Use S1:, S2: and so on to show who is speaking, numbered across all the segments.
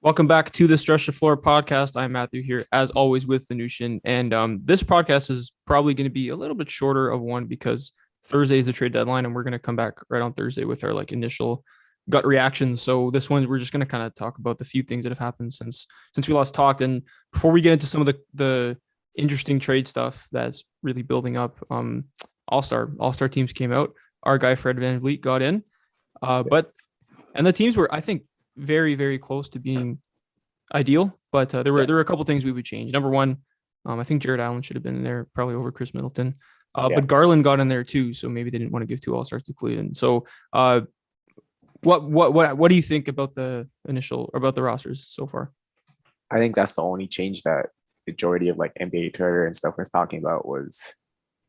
S1: Welcome back to the Stretch the Floor podcast. I'm Matthew here, as always, with Venushan. And this podcast is probably going to be a little bit shorter of one because Thursday is the trade deadline, and we're going to come back right on Thursday with our initial gut reactions. So this one, we're just going to kind of talk about the few things that have happened since we last talked. And before we get into some of the interesting trade stuff that's really building up, All-Star teams came out. Our guy Fred VanVleet got in, but the teams were, I think, very, very close to being ideal, but there were a couple things we would change. Number one, I think Jared Allen should have been in there probably over Chris Middleton, but Garland got in there too, so maybe they didn't want to give two All-Stars to Cleveland. So, what do you think about the rosters so far?
S2: I think that's the only change that majority of NBA Twitter and stuff was talking about was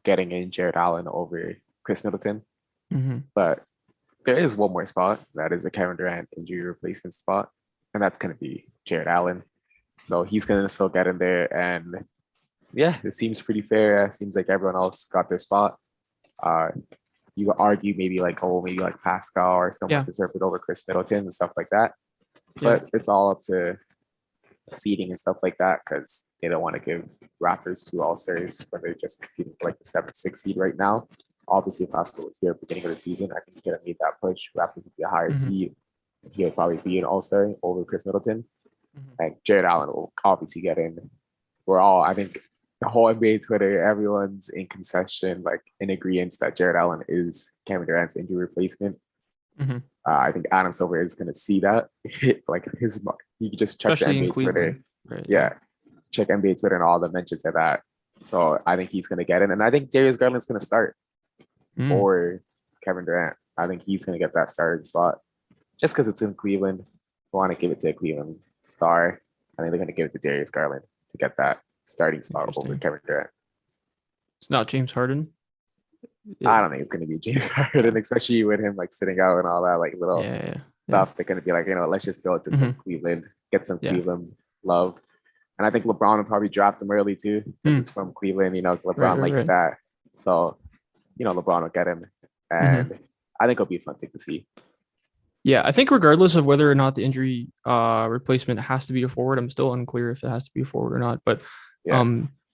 S2: getting in Jared Allen over Chris Middleton.
S1: Mm-hmm.
S2: But there is one more spot that is the Kevin Durant injury replacement spot, and that's going to be Jared Allen. So he's going to still get in there, and yeah, it seems pretty fair. It seems like everyone else got their spot. You could argue maybe Pascal or someone deserved it over Chris Middleton and stuff like that, but it's all up to seeding and stuff like that because they don't want to give Raptors two All-Stars when they're just competing for the 7th, 6th seed right now. Obviously, if Pascal was here at the beginning of the season, I think he could have made that push. Raptors would be a higher seed. He would probably be an All-Star over Chris Middleton. And Jared Allen will obviously get in. I think the whole NBA Twitter, everyone's in concession, in agreement that Jared Allen is Kevin Durant's injury replacement. I think Adam Silver is going to see that. He can just check
S1: especially
S2: the NBA Twitter.
S1: Right.
S2: Yeah, check NBA Twitter and all the mentions of that. So I think he's going to get in. And I think Darius Garland's going to start. Or Kevin Durant. I think he's going to get that starting spot just because it's in Cleveland. I want to give it to a Cleveland star. I think they're going to give it to Darius Garland to get that starting spot over Kevin Durant.
S1: It's not James Harden.
S2: I don't think it's going to be James Harden, especially with him sitting out and all that little stuff. They're going to be let's just throw it to some Cleveland, get some Cleveland love. And I think LeBron will probably draft him early too. It's from Cleveland. LeBron likes that. So LeBron will get him, and I think it'll be a fun thing to see.
S1: Yeah, I think regardless of whether or not the injury replacement has to be a forward, I'm still unclear if it has to be a forward or not. But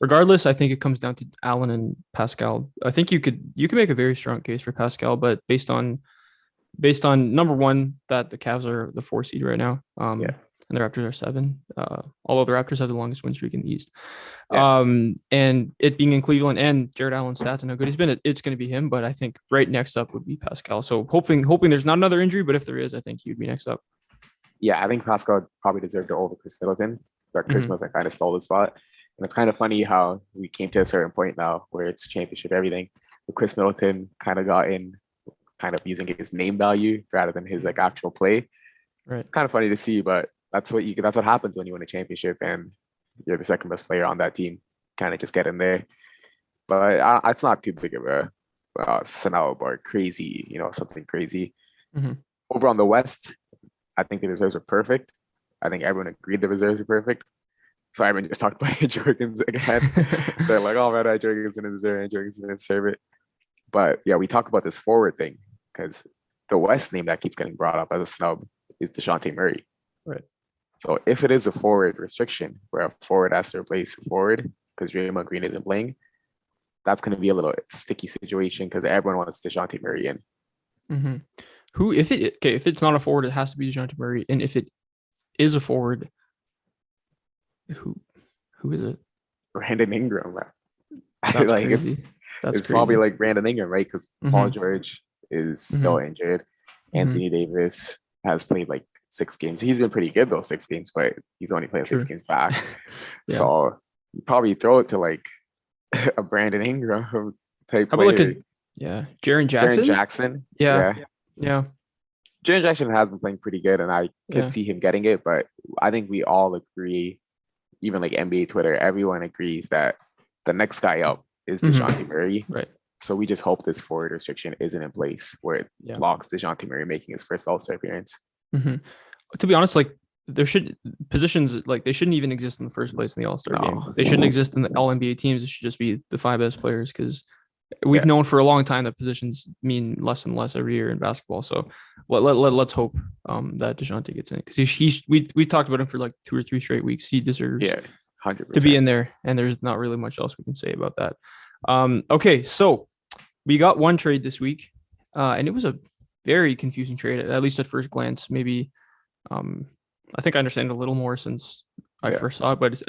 S1: regardless, I think it comes down to Allen and Pascal. I think you could make a very strong case for Pascal, but based on number one, that the Cavs are the 4 seed right now. And the Raptors are 7, although the Raptors have the longest win streak in the East. And it being in Cleveland and Jared Allen's stats and how good he's been, it's going to be him. But I think right next up would be Pascal. So hoping there's not another injury, but if there is, I think he would be next up.
S2: Yeah, I think Pascal probably deserved it over Chris Middleton, but Chris Middleton kind of stole the spot. And it's kind of funny how we came to a certain point now where it's championship everything. But Chris Middleton kind of got in, kind of using his name value rather than his actual play.
S1: Right.
S2: Kind of funny to see, but that's what happens when you win a championship and you're the second best player on that team. Kind of just get in there, but it's not too big of a snub or crazy, something crazy. Over on the West, I think the reserves are perfect. I think everyone agreed the reserves are perfect. So everyone just talked about Jorgens again. They're like, "Oh man, Jorgens didn't deserve it. Jorgens didn't deserve it." But yeah, we talk about this forward thing because the West name that keeps getting brought up as a snub is DeJounte Murray.
S1: Right.
S2: So if it is a forward restriction where a forward has to replace a forward because Draymond Green isn't playing, that's going to be a little sticky situation because everyone wants DeJounte Murray in.
S1: Who, if it's not a forward, it has to be DeJounte Murray, and if it is a forward, who is it?
S2: Brandon Ingram.
S1: That's crazy.
S2: It's probably Brandon Ingram, right? Because Paul George is still injured. Anthony Davis has played 6 games. He's been pretty good those 6 games, but he's only played 6 games back. So you probably throw it to a Brandon Ingram type player.
S1: Jaren Jackson.
S2: Jaren Jackson.
S1: Yeah.
S2: Jaren Jackson has been playing pretty good, and I could see him getting it. But I think we all agree, even NBA Twitter, everyone agrees that the next guy up is DeJounte Murray.
S1: Right.
S2: So we just hope this forward restriction isn't in place where it blocks DeJounte Murray making his first All-Star appearance.
S1: To be honest, there should positions they shouldn't even exist in the first place in the All-Star game. They shouldn't exist in the All NBA teams. It should just be the 5 best players because we've known for a long time that positions mean less and less every year in basketball. So let's hope that DeJounte gets in, because we talked about him for like 2 or 3 straight weeks. He deserves
S2: Yeah,
S1: to be
S2: 100%.
S1: in there, and there's not really much else we can say about that. Okay, so we got one trade this week, and it was a very confusing trade, at least at first glance. Maybe I think I understand it a little more since I first saw it, but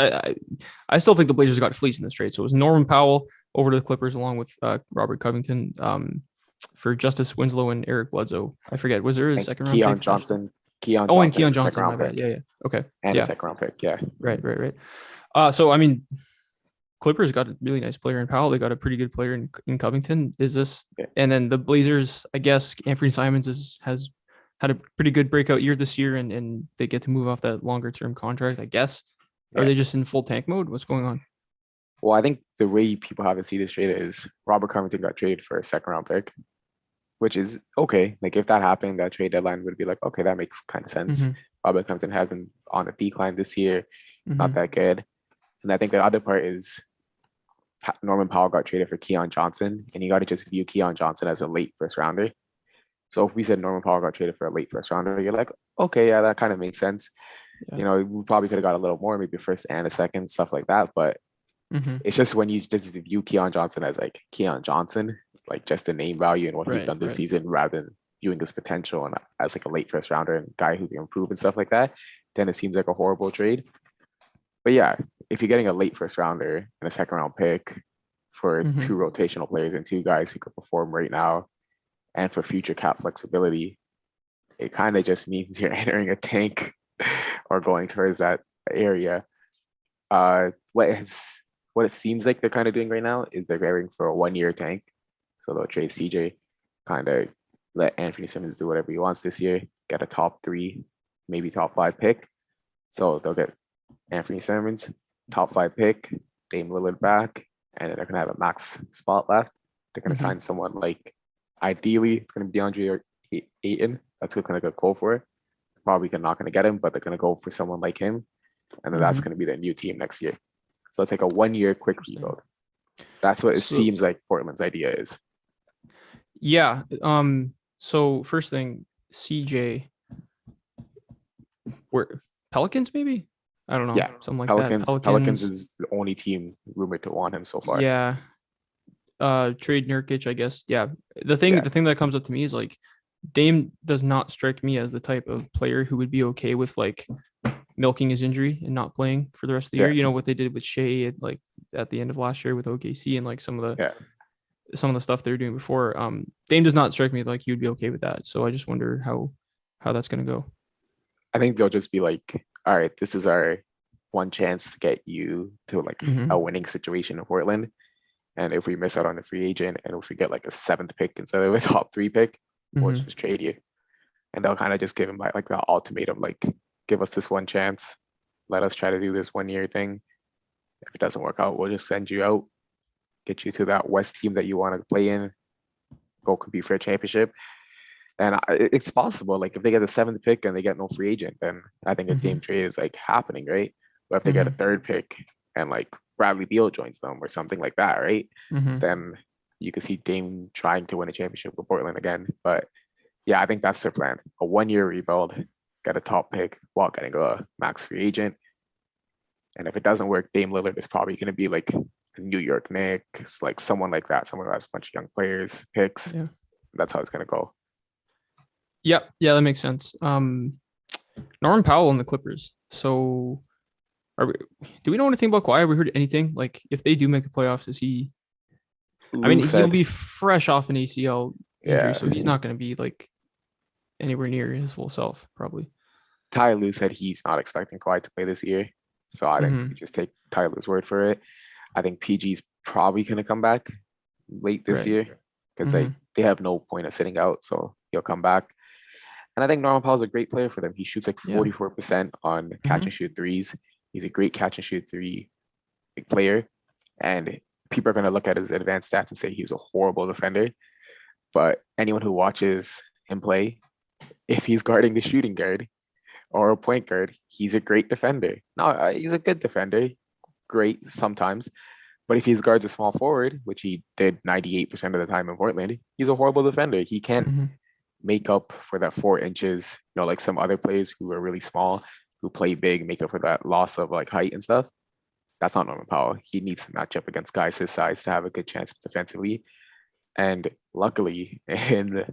S1: I still think the Blazers got fleeced in this trade. So it was Norman Powell over to the Clippers along with Robert Covington for Justice Winslow and Eric Bledsoe. I forget, was there a
S2: And
S1: second round
S2: Keon
S1: pick?
S2: Johnson. Keon
S1: Oh, and
S2: Johnson
S1: Keon
S2: is a second
S1: Johnson, my
S2: round
S1: bad.
S2: pick.
S1: Yeah. Okay.
S2: And
S1: Yeah.
S2: a second round pick. Yeah.
S1: Right. So I mean, Clippers got a really nice player in Powell. They got a pretty good player in Covington. And then the Blazers, I guess Anthony Simons has had a pretty good breakout year this year, and they get to move off that longer term contract, I guess. Are they just in full tank mode? What's going on?
S2: Well, I think the way people have to see this trade is Robert Covington got traded for a second round pick, which is okay. Like if that happened, that trade deadline would be like, okay, that makes kind of sense. Robert Covington has been on a decline this year. It's not that good. And I think the other part is Norman Powell got traded for Keon Johnson, and you got to just view Keon Johnson as a late first rounder. So if we said Norman Powell got traded for a late first rounder, you're like, okay, yeah, that kind of makes sense.
S1: Yeah.
S2: We probably could have got a little more, maybe a first and a second, stuff like that. But it's just when you just view Keon Johnson as like Keon Johnson, like just the name value and what he's done this season, rather than viewing his potential and as like a late first rounder and guy who can improve and stuff like that, then it seems like a horrible trade. But yeah, if you're getting a late first rounder and a second round pick for 2 rotational players and 2 guys who could perform right now, and for future cap flexibility, it kind of just means you're entering a tank or going towards that area. What it seems like they're kind of doing right now is they're going for a 1-year tank. So they'll trade CJ, kind of let Anthony Simmons do whatever he wants this year, get a top 3, maybe top 5 pick. So they'll get Anthony Simmons, top 5 pick, Dame Lillard back, and then they're gonna have a max spot left. They're gonna sign someone like, ideally it's gonna be DeAndre Ayton. That's what they're gonna go for. Probably not gonna get him, but they're gonna go for someone like him, and then that's gonna be their new team next year. So it's like a 1-year quick rebuild. That's what it seems like Portland's idea is.
S1: Yeah. So first thing, CJ, where Pelicans maybe? I don't know.
S2: Yeah,
S1: something like
S2: Pelicans.
S1: that.
S2: Pelicans is the only team rumored to want him so far.
S1: Yeah. Trade Nurkic, I guess. Yeah. The thing that comes up to me is like Dame does not strike me as the type of player who would be okay with like milking his injury and not playing for the rest of the year. You know what they did with Shea at the end of last year with OKC and like some of the stuff they were doing before. Dame does not strike me like he would be okay with that. So I just wonder how that's gonna go.
S2: I think they'll just be like, all right, this is our one chance to get you to like a winning situation in Portland. And if we miss out on the free agent and if we get like a 7th pick instead of a top 3 pick, we'll just trade you. And they'll kind of just give him like the ultimatum, like, give us this one chance. Let us try to do this 1-year thing. If it doesn't work out, we'll just send you out, get you to that West team that you want to play in, go compete for a championship. And it's possible. Like if they get the 7th pick and they get no free agent, then I think a Dame trade is like happening, right? But if they get a 3rd pick and like Bradley Beal joins them or something like that, right? Then you can see Dame trying to win a championship with Portland again. But yeah, I think that's their plan. A 1-year rebuild, get a top pick while getting a max free agent. And if it doesn't work, Dame Lillard is probably going to be like a New York Knicks, like someone like that, someone who has a bunch of young players, picks. Yeah. That's how it's going to go.
S1: Yeah, that makes sense. Norman Powell and the Clippers. So do we know anything about Kawhi? Have we heard anything? Like if they do make the playoffs, is he he'll be fresh off an ACL injury, so he's not going to be like anywhere near his full self, probably.
S2: Ty Lue said he's not expecting Kawhi to play this year. So I think we just take Ty Lue's word for it. I think PG's probably going to come back late this year because they have no point of sitting out, so he'll come back. And I think Norman Powell's a great player for them. He shoots like 44% on catch and shoot threes. He's a great catch and shoot 3 player. And people are going to look at his advanced stats and say he's a horrible defender. But anyone who watches him play, if he's guarding the shooting guard or a point guard, he's a great defender. No, he's a good defender. Great sometimes. But if he's guards a small forward, which he did 98% of the time in Portland, he's a horrible defender. He can't
S1: Mm-hmm.
S2: make up for that 4 inches, like some other players who are really small, who play big, make up for that loss of like height and stuff. That's not Norman Powell. He needs to match up against guys his size to have a good chance defensively. And luckily in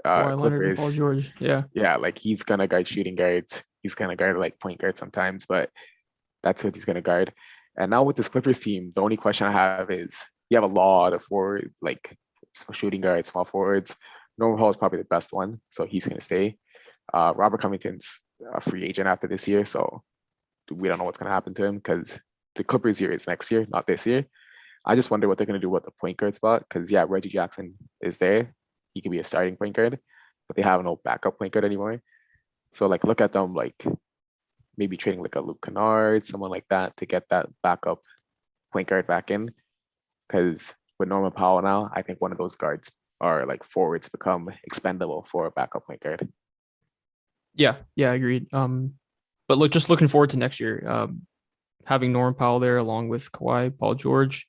S1: Kawhi Leonard and Paul
S2: Clippers,
S1: George. Yeah.
S2: yeah, like he's gonna guard shooting guards. He's gonna guard like point guard sometimes, but that's what he's gonna guard. And now with this Clippers team, the only question I have is you have a lot of forward, like shooting guards, small forwards. Norman Hall is probably the best one, so he's gonna stay. Robert Covington's a free agent after this year, so we don't know what's gonna happen to him because the Clippers year is next year, not this year. I just wonder what they're gonna do with the point guard spot because yeah, Reggie Jackson is there. He could be a starting point guard, but they have no backup point guard anymore. So like look at them like maybe trading like a Luke Kennard, someone like that to get that backup point guard back in. Because with Norman Powell now, I think one of those guards are like forwards become expendable for a backup point guard.
S1: Yeah. Yeah. Agreed. But look, just looking forward to next year. Having Norman Powell there along with Kawhi, Paul George,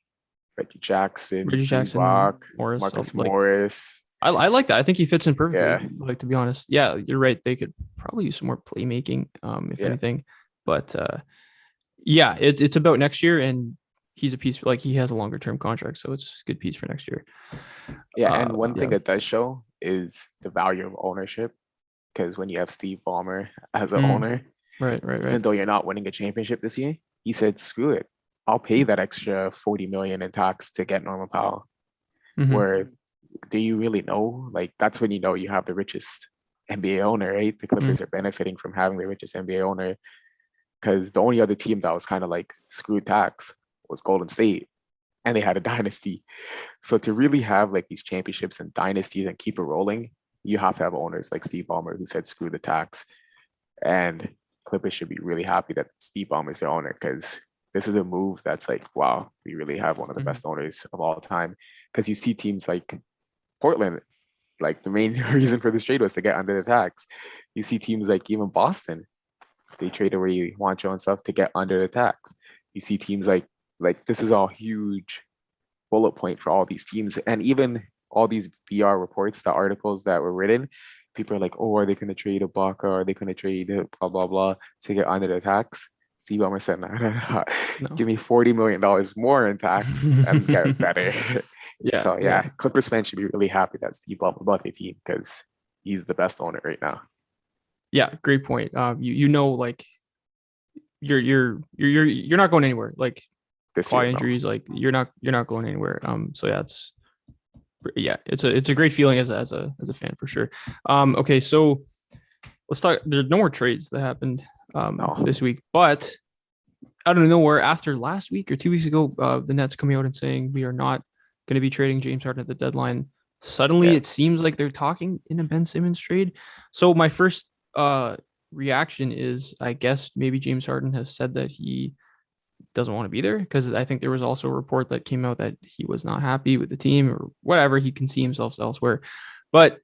S1: Reggie Jackson,
S2: Zubac,
S1: Morris.
S2: Marcus
S1: Like
S2: Morris.
S1: I like that. I think he fits in perfectly.
S2: Yeah,
S1: Like to be honest, yeah, you're right. They could probably use some more playmaking, if
S2: yeah,
S1: anything. But yeah, it's about next year, and he's a piece. Like he has a longer term contract, so it's a good piece for next year.
S2: yeah. And one
S1: Yeah.
S2: thing it does show is the value of ownership. Because when you have Steve Ballmer as an
S1: Mm,
S2: owner,
S1: right.
S2: even though you're not winning a championship this year, he said, "Screw it, I'll pay that extra 40 million in tax to get Norman Powell."
S1: Mm-hmm.
S2: Where do you really know? Like that's when you know you have the richest NBA owner, right? The
S1: Mm.
S2: Clippers are benefiting from having the richest NBA owner because the only other team that was kind of like screwed tax was Golden State, and they had a dynasty. So to really have like these championships and dynasties and keep it rolling, you have to have owners like Steve Ballmer who said screw the tax. And Clippers should be really happy that Steve Ballmer is their owner because this is a move that's like, wow, we really have one of the
S1: Mm-hmm.
S2: best owners of all time. Because you see teams like Portland, like the main reason for this trade was to get under the tax. You see teams like even Boston, they trade away Juancho and stuff to get under the tax. You see teams like this is all huge bullet point for all these teams, and even all these BR reports, the articles that were written. People are like, oh, are they going to trade Ibaka? Are they going to trade blah blah blah to get under the tax? Steve Ballmer said, no.
S1: No.
S2: Give me $40 million more in tax and get better.
S1: Yeah.
S2: So
S1: Yeah.
S2: yeah, Clippers fans should be really happy that Steve Ballmer bought the team because he's the best owner right now.
S1: Yeah. Great point. You know, like you're not going anywhere. Like
S2: This year,
S1: Kawhi
S2: no.
S1: injuries, like you're not going anywhere. So it's a great feeling as a fan for sure. Okay, so let's talk. There's no more trades that happened
S2: No.
S1: this week, but out of nowhere, after last week or 2 weeks ago, the Nets coming out and saying we are not going to be trading James Harden at the deadline. Suddenly,
S2: Yeah.
S1: it seems like they're talking in a Ben Simmons trade. So my first reaction is, I guess maybe James Harden has said that he doesn't want to be there because I think there was also a report that came out that he was not happy with the team or whatever. He can see himself elsewhere. But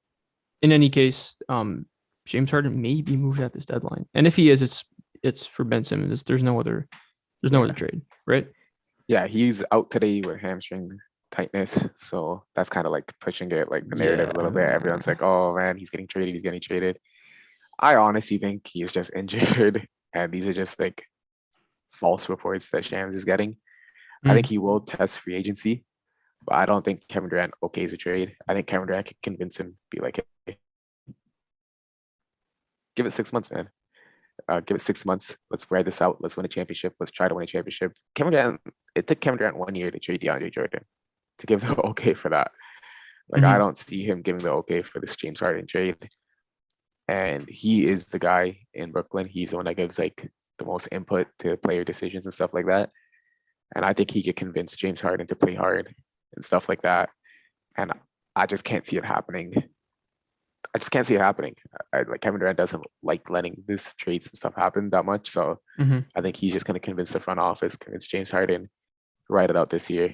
S1: in any case, James Harden may be moved at this deadline. And if he is, it's for Ben Simmons. There's no other trade, right?
S2: Yeah, he's out today with hamstring tightness. So that's kind of like pushing it like the narrative a little bit. Everyone's like, oh man, he's getting traded, he's getting traded. I honestly think he's just injured. And these are just like false reports that Shams is getting. I think
S1: Mm.
S2: he will test free agency, but I don't think Kevin Durant okays a trade. I think Kevin Durant can convince him, be like, hey, give it 6 months, man. Give it 6 months. Let's ride this out. Let's win a championship. Let's try to win a championship. Kevin Durant, it took Kevin Durant 1 year to trade DeAndre Jordan to give the okay for that. Like, I
S1: Mm-hmm.
S2: don't see him giving the okay for this James Harden trade. And he is the guy in Brooklyn. He's the one that gives like the most input to player decisions and stuff like that. And I think he could convince James Harden to play hard and stuff like that. And I just can't see it happening. I just can't see it happening. Like Kevin Durant doesn't like letting this trades and stuff happen that much. So
S1: Mm-hmm.
S2: I think he's just going to convince the front office, convince James Harden, write it out this year.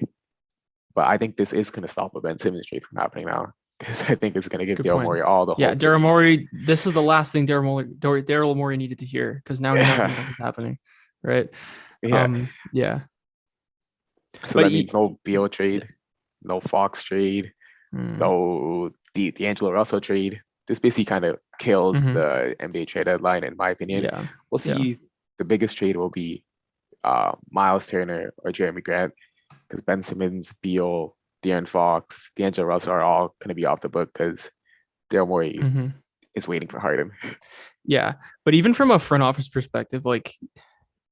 S2: But I think this is going to stop a Ben Simmons trade from happening now because I think it's going to give
S1: Good
S2: Daryl
S1: point.
S2: Morey all the
S1: Yeah,
S2: hope. that
S1: Daryl
S2: he needs.
S1: Morey. This is the last thing Daryl Morey needed to hear because now nothing else is happening, right?
S2: Yeah.
S1: Yeah.
S2: So
S1: But
S2: that means no Beal trade, no Fox trade,
S1: mm,
S2: no D'Angelo Russell trade. This basically kind of kills
S1: mhm.
S2: the NBA trade deadline, in my opinion.
S1: Yeah,
S2: We'll
S1: yeah.
S2: see. The biggest trade will be Miles Turner or Jeremy Grant, because Ben Simmons, Beal, De'Aaron Fox, D'Angelo Russell are all going to be off the book because Daryl Morey
S1: Mhm.
S2: is waiting for Harden.
S1: Yeah, but even from a front office perspective, like,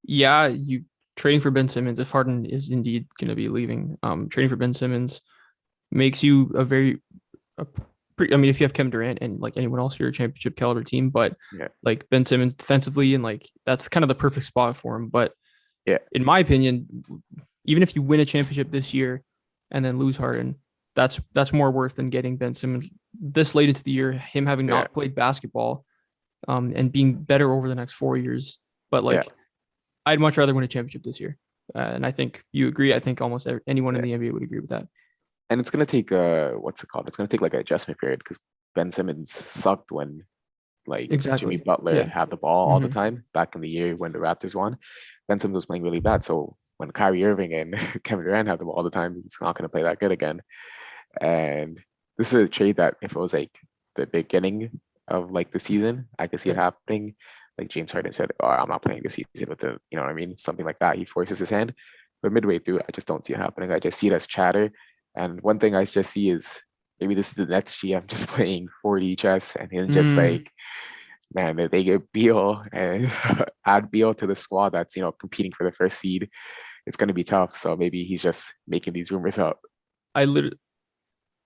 S1: yeah, you trading for Ben Simmons, if Harden is indeed going to be leaving, trading for Ben Simmons makes you a pretty, I mean, if you have Kevin Durant and like anyone else, you're a championship caliber team, but
S2: Yeah,
S1: like Ben Simmons defensively and like that's kind of the perfect spot for him. But
S2: yeah,
S1: in my opinion, even if you win a championship this year and then lose Harden, that's more worth than getting Ben Simmons this late into the year, him having
S2: yeah,
S1: not played basketball, and being better over the next 4 years. But
S2: yeah,
S1: like, I'd much rather win a championship this year. And I think you agree. I think almost anyone in
S2: yeah.
S1: the NBA would agree with that.
S2: And it's gonna take what's it called? It's gonna take like an adjustment period because Ben Simmons sucked when like Jimmy
S1: Exactly.
S2: Butler
S1: Yeah.
S2: had the ball all the
S1: Hmm.
S2: time back in the year when the Raptors won. Ben Simmons was playing really bad. So when Kyrie Irving and Kevin Durant had the ball all the time, he's not gonna play that good again. And this is a trade that if it was like the beginning of like the season, I could see it
S1: Yeah.
S2: happening. Like James Harden said, "Oh, I'm not playing this season with the, you know what I mean? Something like that." He forces his hand, but midway through, I just don't see it happening. I just see it as chatter. And one thing I just see is maybe this is the next GM just playing 4D chess, and then just
S1: Mm,
S2: like, man, if they get Beal and add Beal to the squad that's competing for the first seed, it's gonna be tough. So maybe he's just making these rumors up.
S1: I literally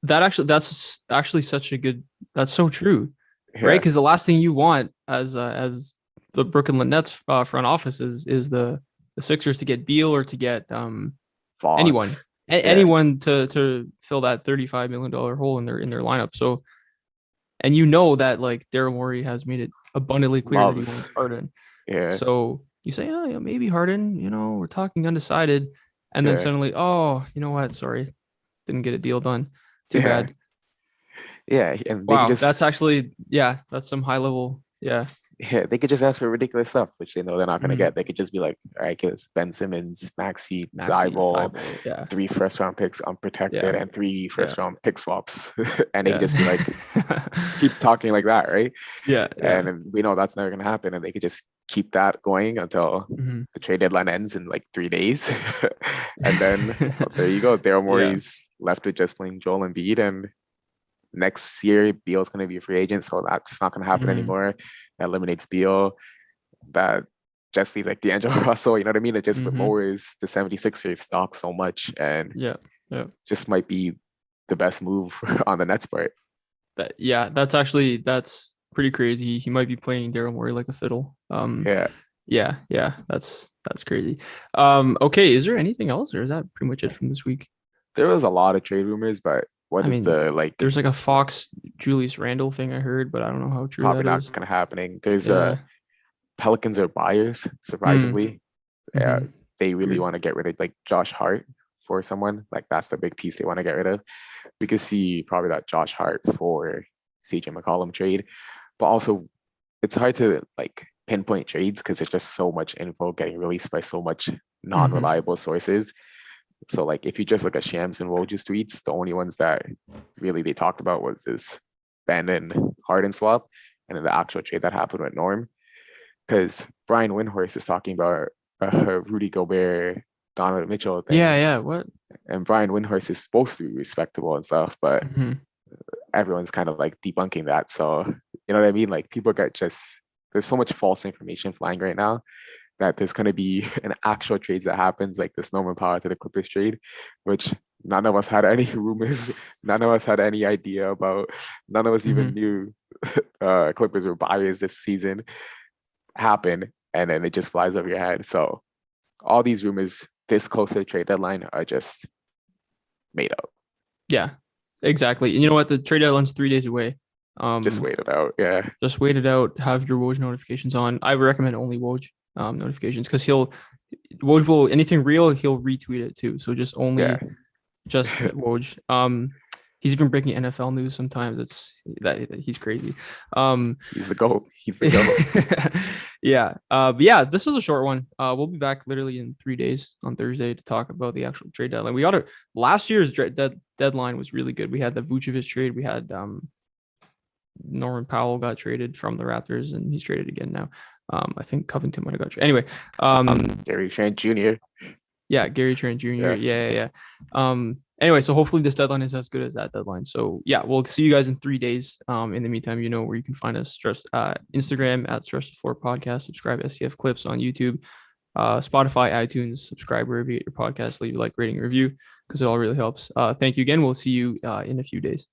S1: that's actually such a good. That's so true, right?
S2: Yeah,
S1: Because the last thing you want as the Brooklyn Nets front office is the Sixers to get Beal or to get anyone
S2: Fox. Yeah,
S1: anyone to fill that $35 million hole in their lineup. So, and you know that like Daryl Morey has made it abundantly clear that he
S2: loves.
S1: wants Harden.
S2: Yeah,
S1: So you say, oh, yeah, maybe Harden. We're talking undecided, and then
S2: yeah,
S1: suddenly, oh, you know what? Sorry, didn't get a deal done. Too
S2: yeah,
S1: bad.
S2: yeah. And they could
S1: Wow, that's
S2: just
S1: actually, yeah, that's some high level. Yeah.
S2: yeah, they could just ask for ridiculous stuff, which they know they're not gonna
S1: Mm.
S2: get. They could just be like, all right, kids, Ben Simmons, Maxi,
S1: Maxi,
S2: Thibault,
S1: Thibault. Yeah.
S2: 3 first round picks unprotected,
S1: Yeah.
S2: and three
S1: Yeah.
S2: first round pick swaps. And they could
S1: Yeah.
S2: just be like, keep talking like that, right?
S1: Yeah. Yeah.
S2: And then we know that's never gonna happen. And they could just keep that going until
S1: Hmm.
S2: the trade deadline ends in like 3 days. And then there you go. Daryl
S1: Yeah.
S2: Morey's left with just playing Joel Embiid, and next year Beal's going to be a free agent, so that's not going to happen
S1: Hmm.
S2: anymore. That eliminates Beal. That just leaves like D'Angelo Russell. You know what I mean? It just
S1: Hmm.
S2: lowers the 76ers stock so much, and
S1: Yeah. Yeah.
S2: just might be the best move on the Nets part.
S1: Yeah, that's pretty crazy. He might be playing Daryl Morey like a fiddle.
S2: Yeah,
S1: Yeah, yeah, that's crazy. Okay, is there anything else, or is that pretty much it from this week?
S2: there was a lot of trade rumors, but what
S1: I
S2: is
S1: mean,
S2: the like
S1: there's like a Fox Julius Randle thing I heard, but I don't know how true
S2: probably
S1: that
S2: not
S1: is.
S2: going to happening? There's
S1: Yeah.
S2: Pelicans are buyers,
S1: Mm.
S2: surprisingly.
S1: Hmm.
S2: They really
S1: Weird.
S2: want to get rid of like Josh Hart for someone. Like that's the big piece they want to get rid of. We could see probably that Josh Hart for CJ McCollum trade, but also it's hard to like pinpoint trades because there's just so much info getting released by so much
S1: Hmm.
S2: non-reliable sources. So like if you just look at Shams and Woj's tweets, the only ones that really they talked about was this Ben and Harden swap, and then the actual trade that happened with Norm. Because Brian Windhorst is talking about Rudy Gobert, Donovan Mitchell
S1: Yeah,
S2: thing,
S1: yeah. What?
S2: and Brian Windhorst is supposed to be respectable and stuff, but
S1: Hmm.
S2: everyone's kind of like debunking that. So you know what I mean? Like people get just there's so much false information flying right now that there's going to be an actual trades that happens like this Norman Powell to the Clippers trade, which none of us had any rumors, none of us had any idea about, none of us even
S1: Hmm.
S2: knew Clippers were buyers this season happen, and then it just flies over your head. So all these rumors this close to the trade deadline are just made up.
S1: Yeah, exactly. And you know what? The trade deadline's 3 days away.
S2: Just
S1: Um,
S2: wait it out. Yeah.
S1: just wait it out. Have your Woj notifications on. I would recommend only Woj notifications because Woj will anything real he'll retweet it too. So just
S2: Yeah.
S1: only just Woj. He's even breaking NFL news sometimes. It's that he's crazy. Um,
S2: He's the GOAT. He's the GOAT.
S1: Yeah. But yeah, this was a short one. We'll be back literally in 3 days on Thursday to talk about the actual trade deadline. We got to last year's deadline was really good. We had the Vucevic trade. We had Norman Powell got traded from the Raptors, and he's traded again now. I think Covington might have got traded. Anyway,
S2: Gary Trent Jr.
S1: yeah, Gary Trent Jr.
S2: Yeah.
S1: Yeah. Anyway, so hopefully this deadline is as good as that deadline. So yeah, we'll see you guys in 3 days. In the meantime, you know where you can find us. Instagram at Stress to Floor Podcast. Subscribe to SCF Clips on YouTube, Spotify, iTunes. Subscribe wherever you get your podcast. Leave a like, rating, review because it all really helps. Thank you again. We'll see you in a few days.